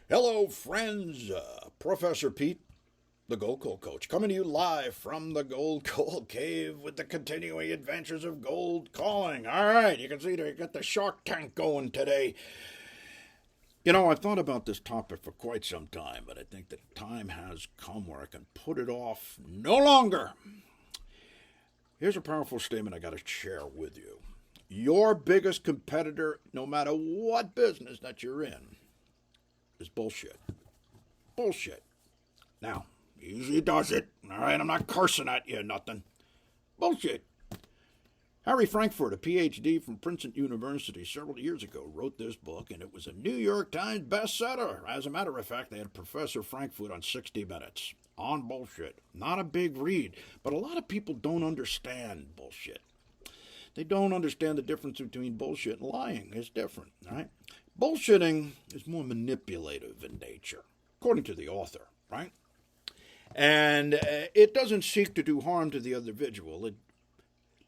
Hello, friends. Professor Pete, the Gold Coal Coach, coming to you live from the Gold Coal Cave with the continuing adventures of gold calling. All right, you can see they got the Shark Tank going today. You know, I've thought about this topic for quite some time, but I think the time has come where I can put it off no longer. Here's a powerful statement I got to share with you. Your biggest competitor, no matter what business that you're in, is bullshit. Bullshit. Now, easy does it. All right, I'm not cursing at you or nothing. Bullshit. Harry Frankfurt, a PhD from Princeton University, several years ago, wrote this book, and it was a New York Times bestseller. As a matter of fact, they had Professor Frankfurt on 60 Minutes on bullshit. Not a big read, but a lot of people don't understand bullshit. They don't understand the difference between bullshit and lying. It's different, right? Bullshitting is more manipulative in nature, according to the author, right? And it doesn't seek to do harm to the other individual. It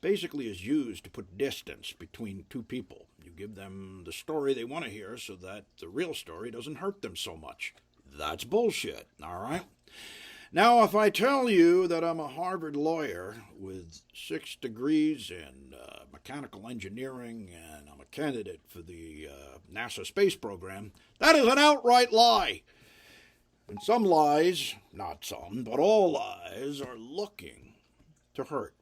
basically is used to put distance between two people. You give them the story they want to hear so that the real story doesn't hurt them so much. That's bullshit, all right? Now, if I tell you that I'm a Harvard lawyer with 6 degrees in mechanical engineering and I'm a candidate for the NASA space program, that is an outright lie. And some lies, not some, but all lies, are looking to hurt.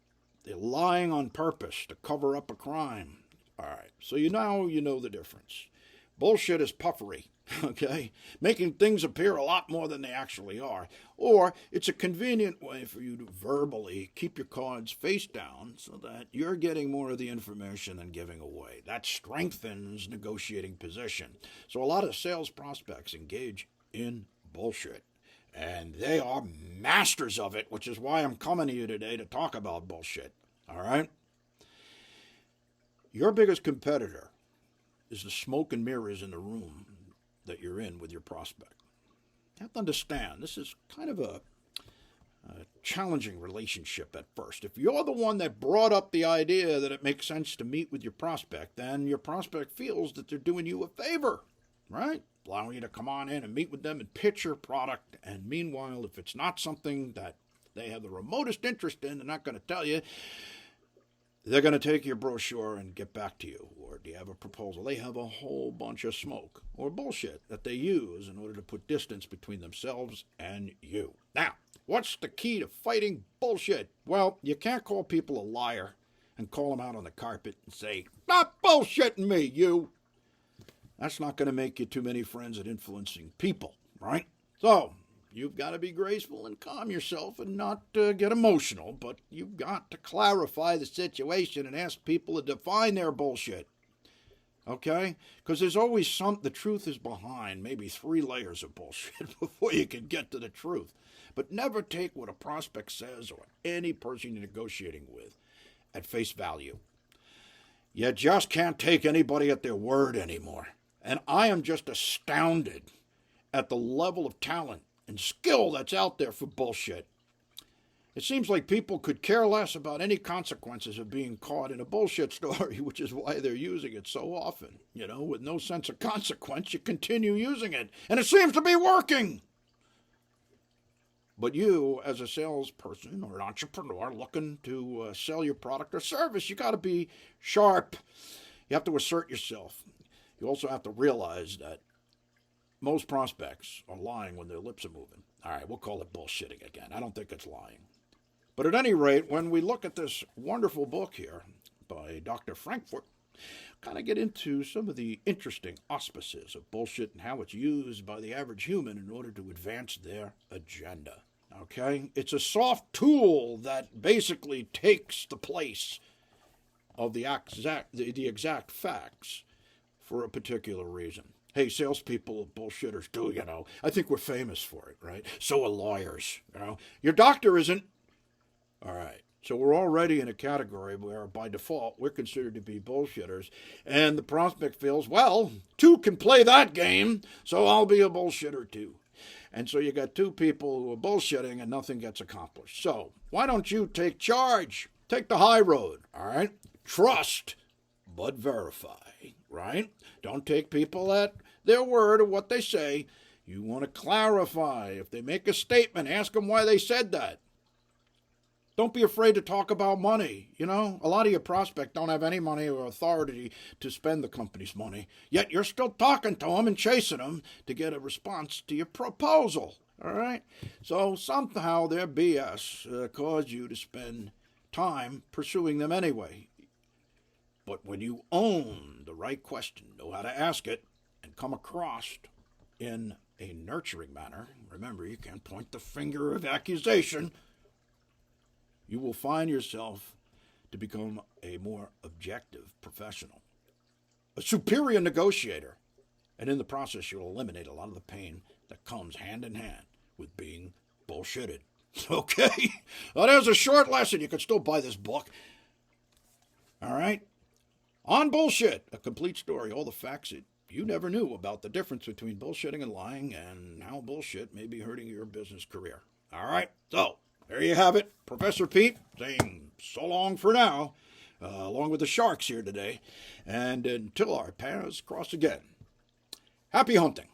They're lying on purpose to cover up a crime. All right, so you know the difference. Bullshit is puffery, okay? Making things appear a lot more than they actually are. Or it's a convenient way for you to verbally keep your cards face down so that you're getting more of the information than giving away. That strengthens negotiating position. So a lot of sales prospects engage in bullshit. And they are masters of it, which is why I'm coming to you today to talk about bullshit. All right? Your biggest competitor is the smoke and mirrors in the room that you're in with your prospect. You have to understand, this is kind of a challenging relationship at first. If you're the one that brought up the idea that it makes sense to meet with your prospect, then your prospect feels that they're doing you a favor, right? Allowing you to come on in and meet with them and pitch your product. And meanwhile, if it's not something that they have the remotest interest in, they're not going to tell you. They're going to take your brochure and get back to you. Or do you have a proposal? They have a whole bunch of smoke or bullshit that they use in order to put distance between themselves and you. Now, what's the key to fighting bullshit? Well, you can't call people a liar and call them out on the carpet and say, "Stop bullshitting me, you." That's not going to make you too many friends at influencing people, right? So, you've got to be graceful and calm yourself and not get emotional, but you've got to clarify the situation and ask people to define their bullshit, okay? Because there's always the truth is behind maybe 3 layers of bullshit before you can get to the truth. But never take what a prospect says or any person you're negotiating with at face value. You just can't take anybody at their word anymore. And I am just astounded at the level of talent and skill that's out there for bullshit. It seems like people could care less about any consequences of being caught in a bullshit story, which is why they're using it so often. You know, with no sense of consequence, you continue using it, and it seems to be working. But you, as a salesperson or an entrepreneur looking to sell your product or service, you got to be sharp. You have to assert yourself. You also have to realize that most prospects are lying when their lips are moving. All right, we'll call it bullshitting again. I don't think it's lying. But at any rate, when we look at this wonderful book here by Dr. Frankfurt, kind of get into some of the interesting auspices of bullshit and how it's used by the average human in order to advance their agenda. Okay? It's a soft tool that basically takes the place of the exact facts for a particular reason. Hey, salespeople are bullshitters too, you know. I think we're famous for it, right? So are lawyers, you know. Your doctor isn't. All right. So we're already in a category where, by default, we're considered to be bullshitters. And the prospect feels, well, 2 can play that game, so I'll be a bullshitter too. And so you got 2 people who are bullshitting and nothing gets accomplished. So why don't you take charge? Take the high road, all right? Trust, but verify, right? Don't take people at their word or what they say. You want to clarify. If they make a statement, ask them why they said that. Don't be afraid to talk about money. You know, a lot of your prospects don't have any money or authority to spend the company's money, yet you're still talking to them and chasing them to get a response to your proposal. All right? So somehow their BS caused you to spend time pursuing them anyway. But when you own the right question, know how to ask it, and come across in a nurturing manner, remember, you can't point the finger of accusation, you will find yourself to become a more objective professional, a superior negotiator, and in the process you'll eliminate a lot of the pain that comes hand in hand with being bullshitted. Okay? Well, there's a short lesson. You can still buy this book. All right? On Bullshit, a complete story, all the facts that you never knew about the difference between bullshitting and lying and how bullshit may be hurting your business career. All right? So, there you have it. Professor Pete saying so long for now, along with the sharks here today. And until our paths cross again, happy hunting.